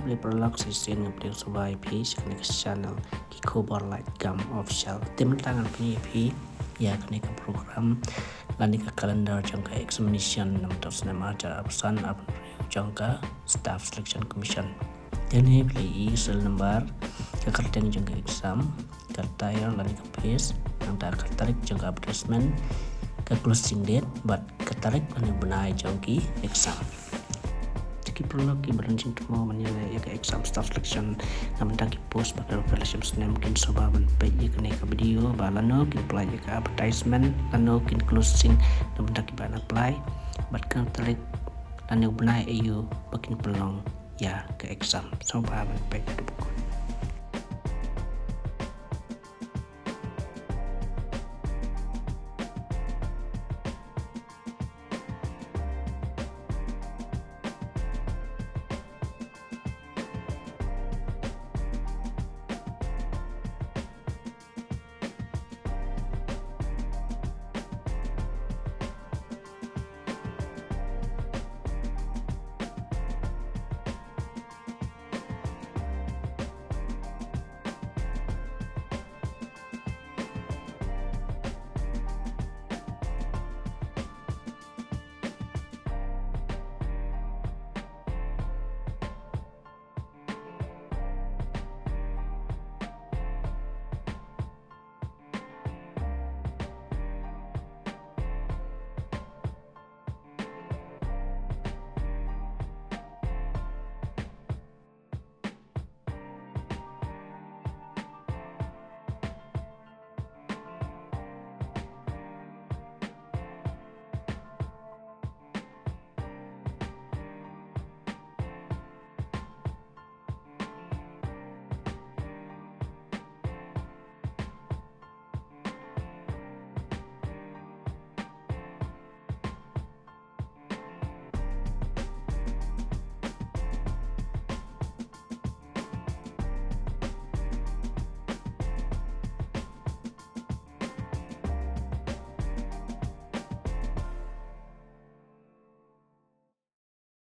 boleh prolog sesi ngeplik sebuah IP kena ke channel Kiko Borlight Gam Official tim tangan punya IP ya kena ke program lani ke kalender jangka examination untuk Snem ajar pesan apa jangka staff selection commission dan ini pilih sel lembar ke kertas jangka exam kertayar lani ke page yang tak ketarik jangka advertisement ke closing date buat ketarik lani benai jangki exam prolog berlangsung semua menilai ke exam staff selection namun tak post pada relation Snem mungkin sebab baik kena ke video balano kin apply ke advertisement lano kin closing namun tak apply batkan tarik lano benai ayu bakin pelong ya ke exam sebab baik ada buku